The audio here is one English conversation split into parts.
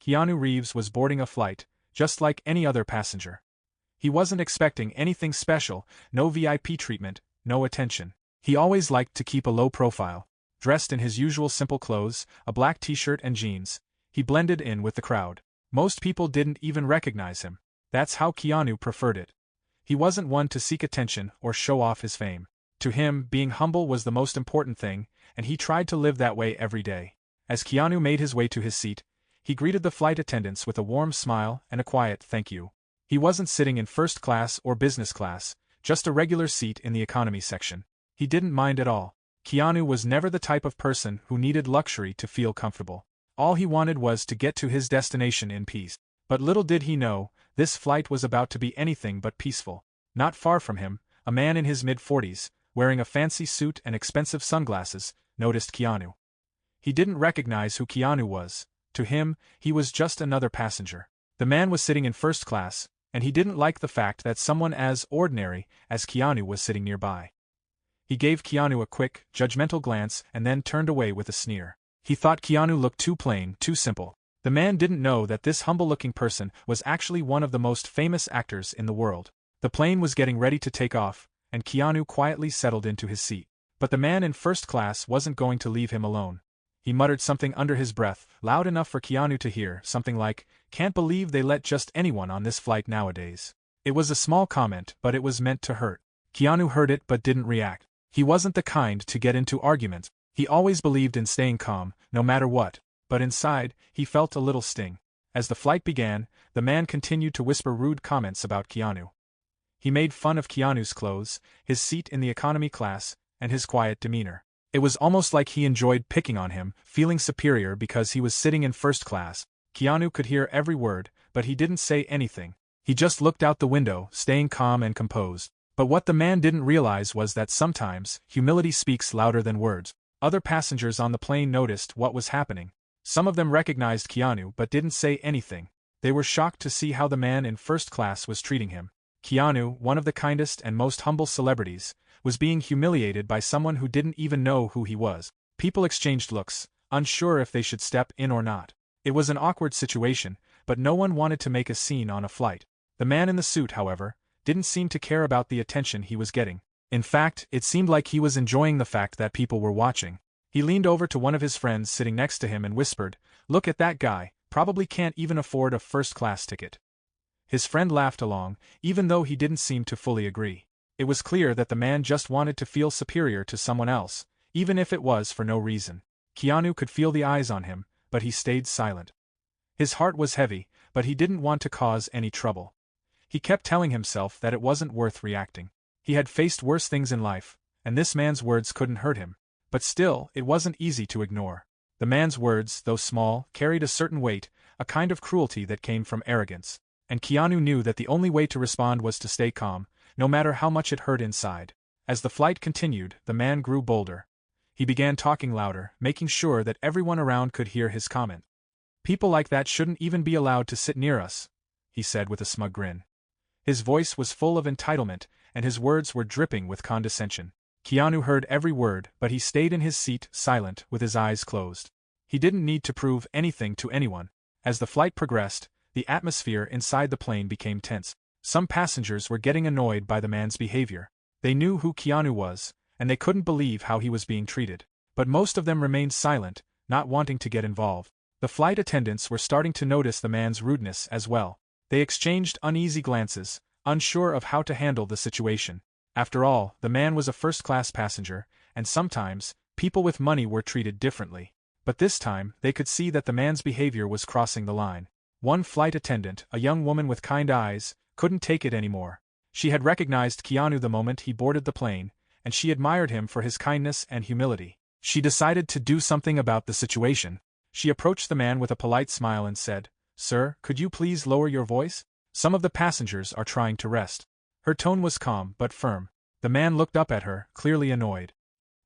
Keanu Reeves was boarding a flight, just like any other passenger. He wasn't expecting anything special, no VIP treatment, no attention. He always liked to keep a low profile. Dressed in his usual simple clothes, a black t-shirt and jeans, he blended in with the crowd. Most people didn't even recognize him. That's how Keanu preferred it. He wasn't one to seek attention or show off his fame. To him, being humble was the most important thing, and he tried to live that way every day. As Keanu made his way to his seat, he greeted the flight attendants with a warm smile and a quiet thank you. He wasn't sitting in first class or business class, just a regular seat in the economy section. He didn't mind at all. Keanu was never the type of person who needed luxury to feel comfortable. All he wanted was to get to his destination in peace. But little did he know, this flight was about to be anything but peaceful. Not far from him, a man in his mid-40s, wearing a fancy suit and expensive sunglasses, noticed Keanu. He didn't recognize who Keanu was. To him, he was just another passenger. The man was sitting in first class, and he didn't like the fact that someone as ordinary as Keanu was sitting nearby. He gave Keanu a quick, judgmental glance and then turned away with a sneer. He thought Keanu looked too plain, too simple. The man didn't know that this humble-looking person was actually one of the most famous actors in the world. The plane was getting ready to take off, and Keanu quietly settled into his seat. But the man in first class wasn't going to leave him alone. He muttered something under his breath, loud enough for Keanu to hear, something like, "Can't believe they let just anyone on this flight nowadays." It was a small comment, but it was meant to hurt. Keanu heard it but didn't react. He wasn't the kind to get into arguments. He always believed in staying calm, no matter what. But inside, he felt a little sting. As the flight began, the man continued to whisper rude comments about Keanu. He made fun of Keanu's clothes, his seat in the economy class, and his quiet demeanor. It was almost like he enjoyed picking on him, feeling superior because he was sitting in first class. Keanu could hear every word, but he didn't say anything. He just looked out the window, staying calm and composed. But what the man didn't realize was that sometimes, humility speaks louder than words. Other passengers on the plane noticed what was happening. Some of them recognized Keanu but didn't say anything. They were shocked to see how the man in first class was treating him. Keanu, one of the kindest and most humble celebrities, was being humiliated by someone who didn't even know who he was. People exchanged looks, unsure if they should step in or not. It was an awkward situation, but no one wanted to make a scene on a flight. The man in the suit, however, didn't seem to care about the attention he was getting. In fact, it seemed like he was enjoying the fact that people were watching. He leaned over to one of his friends sitting next to him and whispered, "Look at that guy, probably can't even afford a first-class ticket." His friend laughed along, even though he didn't seem to fully agree. It was clear that the man just wanted to feel superior to someone else, even if it was for no reason. Keanu could feel the eyes on him, but he stayed silent. His heart was heavy, but he didn't want to cause any trouble. He kept telling himself that it wasn't worth reacting. He had faced worse things in life, and this man's words couldn't hurt him. But still, it wasn't easy to ignore. The man's words, though small, carried a certain weight, a kind of cruelty that came from arrogance. And Keanu knew that the only way to respond was to stay calm, no matter how much it hurt inside. As the flight continued, the man grew bolder. He began talking louder, making sure that everyone around could hear his comment. "People like that shouldn't even be allowed to sit near us," he said with a smug grin. His voice was full of entitlement, and his words were dripping with condescension. Keanu heard every word, but he stayed in his seat, silent, with his eyes closed. He didn't need to prove anything to anyone. As the flight progressed, the atmosphere inside the plane became tense. Some passengers were getting annoyed by the man's behavior. They knew who Keanu was, and they couldn't believe how he was being treated. But most of them remained silent, not wanting to get involved. The flight attendants were starting to notice the man's rudeness as well. They exchanged uneasy glances, unsure of how to handle the situation. After all, the man was a first-class passenger, and sometimes, people with money were treated differently. But this time, they could see that the man's behavior was crossing the line. One flight attendant, a young woman with kind eyes, couldn't take it anymore. She had recognized Keanu the moment he boarded the plane, and she admired him for his kindness and humility. She decided to do something about the situation. She approached the man with a polite smile and said, "Sir, could you please lower your voice? Some of the passengers are trying to rest." Her tone was calm but firm. The man looked up at her, clearly annoyed.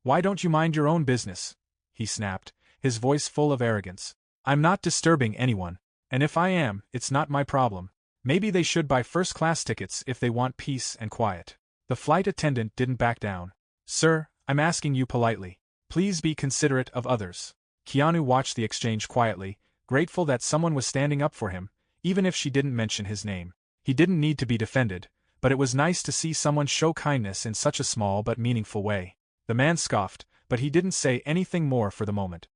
"Why don't you mind your own business?" he snapped, his voice full of arrogance. "I'm not disturbing anyone. And if I am, it's not my problem. Maybe they should buy first-class tickets if they want peace and quiet." The flight attendant didn't back down. "Sir, I'm asking you politely. Please be considerate of others." Keanu watched the exchange quietly, grateful that someone was standing up for him, even if she didn't mention his name. He didn't need to be defended, but it was nice to see someone show kindness in such a small but meaningful way. The man scoffed, but he didn't say anything more for the moment.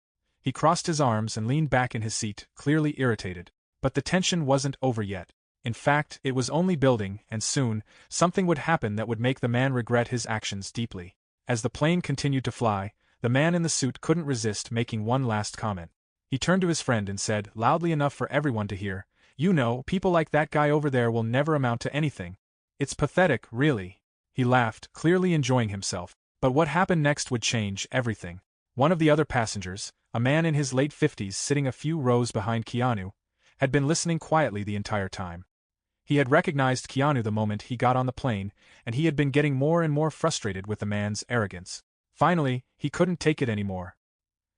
He crossed his arms and leaned back in his seat, clearly irritated. But the tension wasn't over yet. In fact, it was only building, and soon, something would happen that would make the man regret his actions deeply. As the plane continued to fly, the man in the suit couldn't resist making one last comment. He turned to his friend and said, loudly enough for everyone to hear, "You know, people like that guy over there will never amount to anything. It's pathetic, really." He laughed, clearly enjoying himself. But what happened next would change everything. One of the other passengers, a man in his late 50s sitting a few rows behind Keanu, had been listening quietly the entire time. He had recognized Keanu the moment he got on the plane, and he had been getting more and more frustrated with the man's arrogance. Finally, he couldn't take it anymore.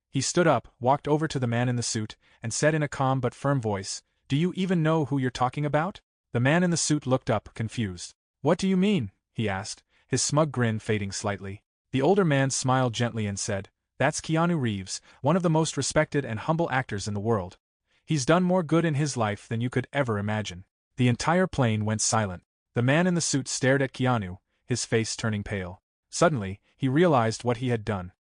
He stood up, walked over to the man in the suit, and said in a calm but firm voice, "Do you even know who you're talking about?" The man in the suit looked up, confused. "What do you mean?" he asked, his smug grin fading slightly. The older man smiled gently and said, "That's Keanu Reeves, one of the most respected and humble actors in the world. He's done more good in his life than you could ever imagine." The entire plane went silent. The man in the suit stared at Keanu, his face turning pale. Suddenly, he realized what he had done.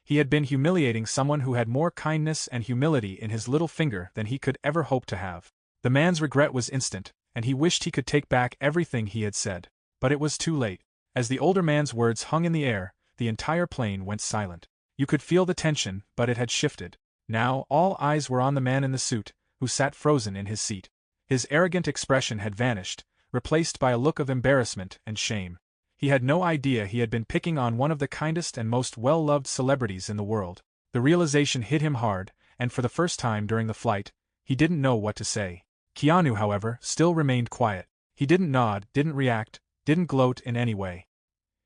He had been humiliating someone who had more kindness and humility in his little finger than he could ever hope to have. The man's regret was instant, and he wished he could take back everything he had said. But it was too late. As the older man's words hung in the air, the entire plane went silent. You could feel the tension, but it had shifted. Now, all eyes were on the man in the suit, who sat frozen in his seat. His arrogant expression had vanished, replaced by a look of embarrassment and shame. He had no idea he had been picking on one of the kindest and most well-loved celebrities in the world. The realization hit him hard, and for the first time during the flight, he didn't know what to say. Keanu, however, still remained quiet. He didn't nod, didn't react, didn't gloat in any way.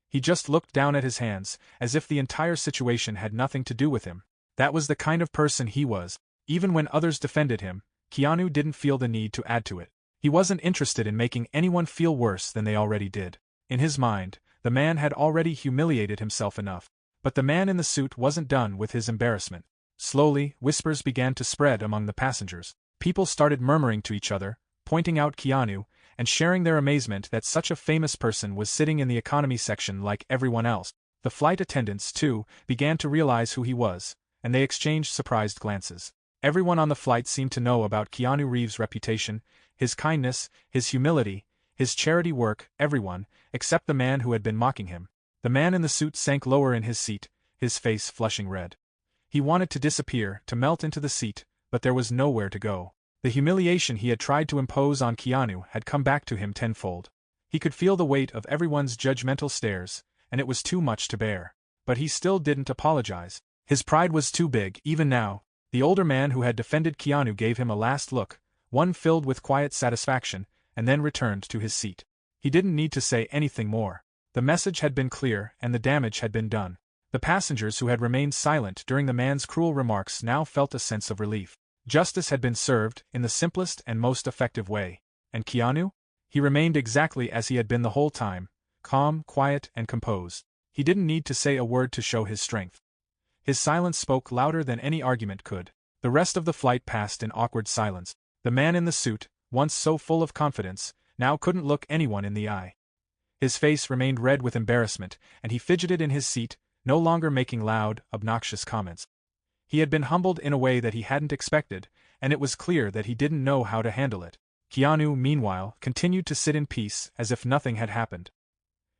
He just looked down at his hands, as if the entire situation had nothing to do with him. That was the kind of person he was. Even when others defended him, Keanu didn't feel the need to add to it. He wasn't interested in making anyone feel worse than they already did. In his mind, the man had already humiliated himself enough. But the man in the suit wasn't done with his embarrassment. Slowly, whispers began to spread among the passengers. People started murmuring to each other, pointing out Keanu, and sharing their amazement that such a famous person was sitting in the economy section like everyone else. The flight attendants, too, began to realize who he was, and they exchanged surprised glances. Everyone on the flight seemed to know about Keanu Reeves' reputation, his kindness, his humility, his charity work, everyone, except the man who had been mocking him. The man in the suit sank lower in his seat, his face flushing red. He wanted to disappear, to melt into the seat, but there was nowhere to go. The humiliation he had tried to impose on Keanu had come back to him tenfold. He could feel the weight of everyone's judgmental stares, and it was too much to bear. But he still didn't apologize. His pride was too big, even now. The older man who had defended Keanu gave him a last look, one filled with quiet satisfaction, and then returned to his seat. He didn't need to say anything more. The message had been clear and the damage had been done. The passengers who had remained silent during the man's cruel remarks now felt a sense of relief. Justice had been served in the simplest and most effective way. And Keanu? He remained exactly as he had been the whole time, calm, quiet, and composed. He didn't need to say a word to show his strength. His silence spoke louder than any argument could. The rest of the flight passed in awkward silence. The man in the suit, once so full of confidence, now couldn't look anyone in the eye. His face remained red with embarrassment, and he fidgeted in his seat, no longer making loud, obnoxious comments. He had been humbled in a way that he hadn't expected, and it was clear that he didn't know how to handle it. Keanu, meanwhile, continued to sit in peace as if nothing had happened.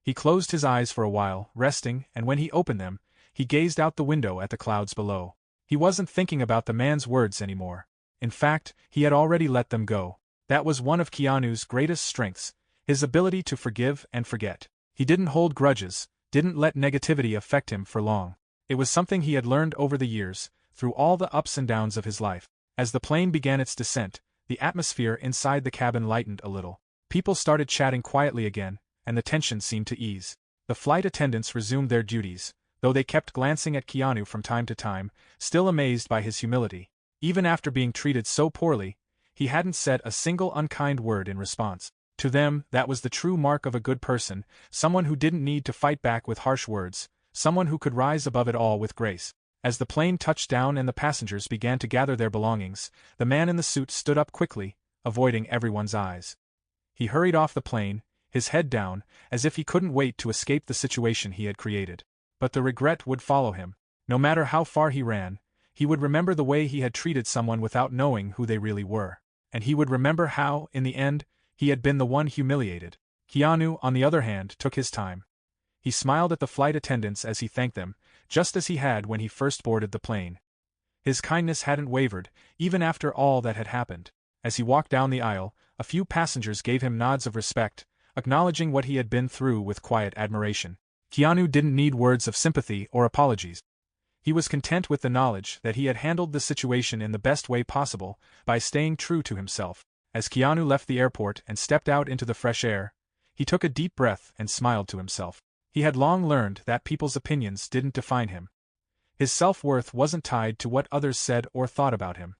He closed his eyes for a while, resting, and when he opened them, he gazed out the window at the clouds below. He wasn't thinking about the man's words anymore. In fact, he had already let them go. That was one of Keanu's greatest strengths, his ability to forgive and forget. He didn't hold grudges, didn't let negativity affect him for long. It was something he had learned over the years, through all the ups and downs of his life. As the plane began its descent, the atmosphere inside the cabin lightened a little. People started chatting quietly again, and the tension seemed to ease. The flight attendants resumed their duties, though they kept glancing at Keanu from time to time, still amazed by his humility. Even after being treated so poorly, he hadn't said a single unkind word in response. To them, that was the true mark of a good person, someone who didn't need to fight back with harsh words, someone who could rise above it all with grace. As the plane touched down and the passengers began to gather their belongings, the man in the suit stood up quickly, avoiding everyone's eyes. He hurried off the plane, his head down, as if he couldn't wait to escape the situation he had created. But the regret would follow him. No matter how far he ran, he would remember the way he had treated someone without knowing who they really were. And he would remember how, in the end, he had been the one humiliated. Keanu, on the other hand, took his time. He smiled at the flight attendants as he thanked them, just as he had when he first boarded the plane. His kindness hadn't wavered, even after all that had happened. As he walked down the aisle, a few passengers gave him nods of respect, acknowledging what he had been through with quiet admiration. Keanu didn't need words of sympathy or apologies. He was content with the knowledge that he had handled the situation in the best way possible, by staying true to himself. As Keanu left the airport and stepped out into the fresh air, he took a deep breath and smiled to himself. He had long learned that people's opinions didn't define him. His self-worth wasn't tied to what others said or thought about him.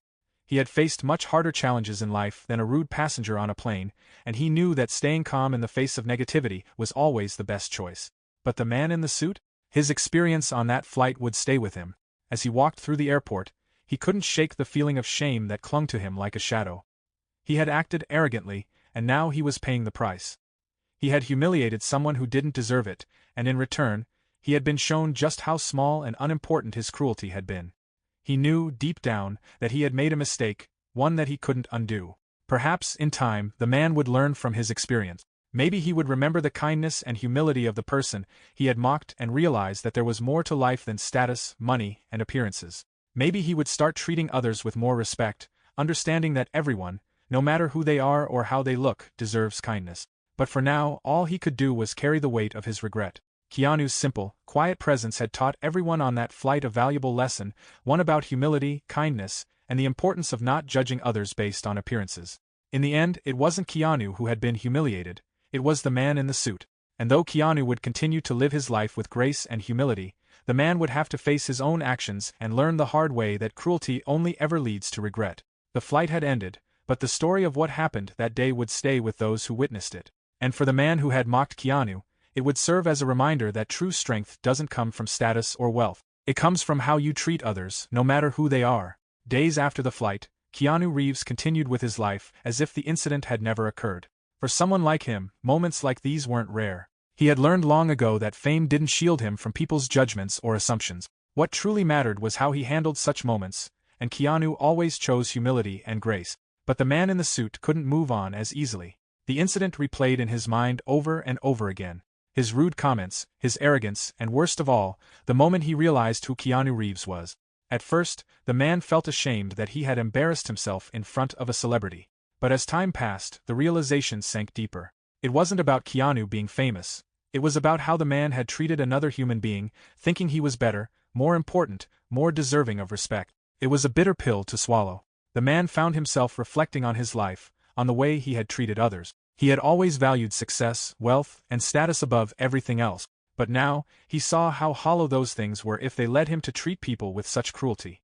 He had faced much harder challenges in life than a rude passenger on a plane, and he knew that staying calm in the face of negativity was always the best choice. But the man in the suit? His experience on that flight would stay with him. As he walked through the airport, he couldn't shake the feeling of shame that clung to him like a shadow. He had acted arrogantly, and now he was paying the price. He had humiliated someone who didn't deserve it, and in return, he had been shown just how small and unimportant his cruelty had been. He knew, deep down, that he had made a mistake, one that he couldn't undo. Perhaps, in time, the man would learn from his experience. Maybe he would remember the kindness and humility of the person he had mocked and realize that there was more to life than status, money, and appearances. Maybe he would start treating others with more respect, understanding that everyone, no matter who they are or how they look, deserves kindness. But for now, all he could do was carry the weight of his regret. Keanu's simple, quiet presence had taught everyone on that flight a valuable lesson, one about humility, kindness, and the importance of not judging others based on appearances. In the end, it wasn't Keanu who had been humiliated, it was the man in the suit. And though Keanu would continue to live his life with grace and humility, the man would have to face his own actions and learn the hard way that cruelty only ever leads to regret. The flight had ended, but the story of what happened that day would stay with those who witnessed it. And for the man who had mocked Keanu, it would serve as a reminder that true strength doesn't come from status or wealth. It comes from how you treat others, no matter who they are. Days after the flight, Keanu Reeves continued with his life as if the incident had never occurred. For someone like him, moments like these weren't rare. He had learned long ago that fame didn't shield him from people's judgments or assumptions. What truly mattered was how he handled such moments, and Keanu always chose humility and grace. But the man in the suit couldn't move on as easily. The incident replayed in his mind over and over again. His rude comments, his arrogance, and worst of all, the moment he realized who Keanu Reeves was. At first, the man felt ashamed that he had embarrassed himself in front of a celebrity. But as time passed, the realization sank deeper. It wasn't about Keanu being famous. It was about how the man had treated another human being, thinking he was better, more important, more deserving of respect. It was a bitter pill to swallow. The man found himself reflecting on his life, on the way he had treated others. He had always valued success, wealth, and status above everything else. But now, he saw how hollow those things were if they led him to treat people with such cruelty.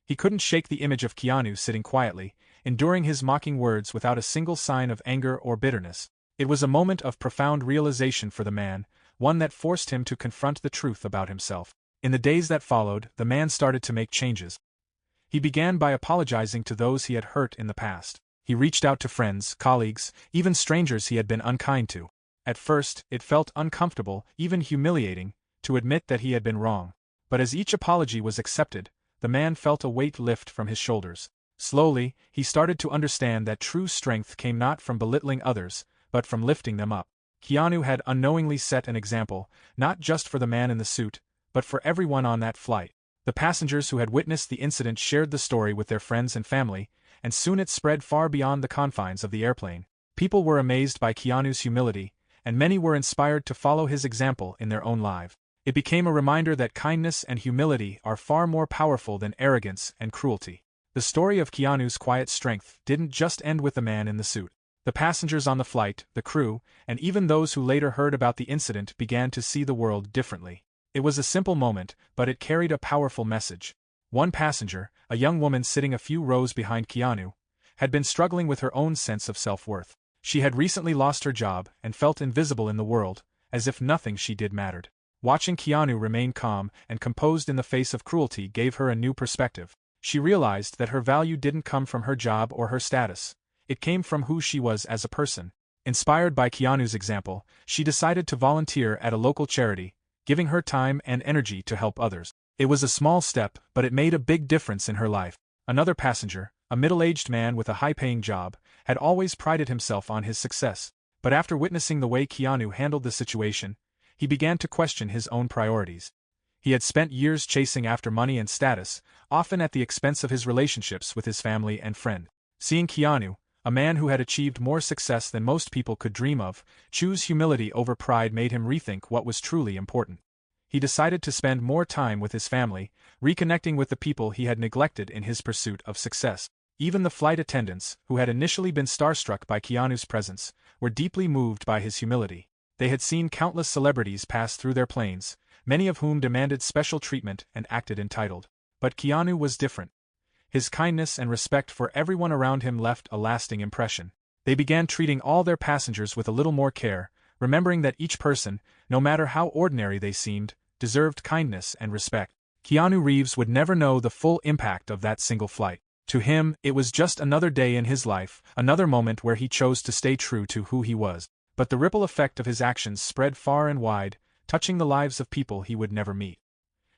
He couldn't shake the image of Keanu sitting quietly, enduring his mocking words without a single sign of anger or bitterness. It was a moment of profound realization for the man, one that forced him to confront the truth about himself. In the days that followed, the man started to make changes. He began by apologizing to those he had hurt in the past. He reached out to friends, colleagues, even strangers he had been unkind to. At first, it felt uncomfortable, even humiliating, to admit that he had been wrong. But as each apology was accepted, the man felt a weight lift from his shoulders. Slowly, he started to understand that true strength came not from belittling others, but from lifting them up. Keanu had unknowingly set an example, not just for the man in the suit, but for everyone on that flight. The passengers who had witnessed the incident shared the story with their friends and family, and soon it spread far beyond the confines of the airplane. People were amazed by Keanu's humility, and many were inspired to follow his example in their own lives. It became a reminder that kindness and humility are far more powerful than arrogance and cruelty. The story of Keanu's quiet strength didn't just end with the man in the suit. The passengers on the flight, the crew, and even those who later heard about the incident began to see the world differently. It was a simple moment, but it carried a powerful message. One passenger, a young woman sitting a few rows behind Keanu, had been struggling with her own sense of self-worth. She had recently lost her job and felt invisible in the world, as if nothing she did mattered. Watching Keanu remain calm and composed in the face of cruelty gave her a new perspective. She realized that her value didn't come from her job or her status. It came from who she was as a person. Inspired by Keanu's example, she decided to volunteer at a local charity, giving her time and energy to help others. It was a small step, but it made a big difference in her life. Another passenger, a middle-aged man with a high-paying job, had always prided himself on his success. But after witnessing the way Keanu handled the situation, he began to question his own priorities. He had spent years chasing after money and status, often at the expense of his relationships with his family and friends. Seeing Keanu, a man who had achieved more success than most people could dream of, choose humility over pride made him rethink what was truly important. He decided to spend more time with his family, reconnecting with the people he had neglected in his pursuit of success. Even the flight attendants, who had initially been starstruck by Keanu's presence, were deeply moved by his humility. They had seen countless celebrities pass through their planes, many of whom demanded special treatment and acted entitled. But Keanu was different. His kindness and respect for everyone around him left a lasting impression. They began treating all their passengers with a little more care, remembering that each person, no matter how ordinary they seemed, deserved kindness and respect. Keanu Reeves would never know the full impact of that single flight. To him, it was just another day in his life, another moment where he chose to stay true to who he was. But the ripple effect of his actions spread far and wide, touching the lives of people he would never meet.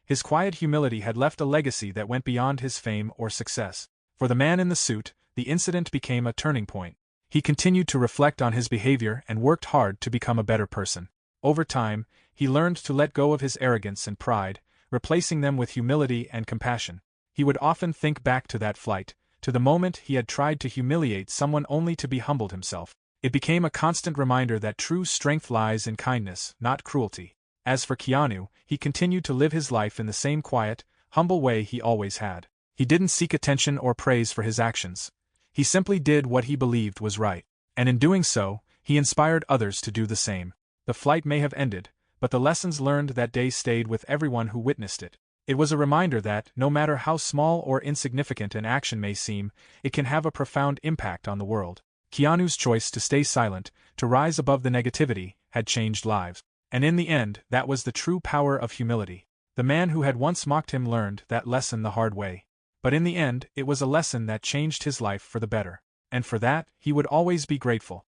His quiet humility had left a legacy that went beyond his fame or success. For the man in the suit, the incident became a turning point. He continued to reflect on his behavior and worked hard to become a better person. Over time, he learned to let go of his arrogance and pride, replacing them with humility and compassion. He would often think back to that flight, to the moment he had tried to humiliate someone only to be humbled himself. It became a constant reminder that true strength lies in kindness, not cruelty. As for Keanu, he continued to live his life in the same quiet, humble way he always had. He didn't seek attention or praise for his actions. He simply did what he believed was right. And in doing so, he inspired others to do the same. The flight may have ended, but the lessons learned that day stayed with everyone who witnessed it. It was a reminder that, no matter how small or insignificant an action may seem, it can have a profound impact on the world. Keanu's choice to stay silent, to rise above the negativity, had changed lives. And in the end, that was the true power of humility. The man who had once mocked him learned that lesson the hard way. But in the end, it was a lesson that changed his life for the better. And for that, he would always be grateful.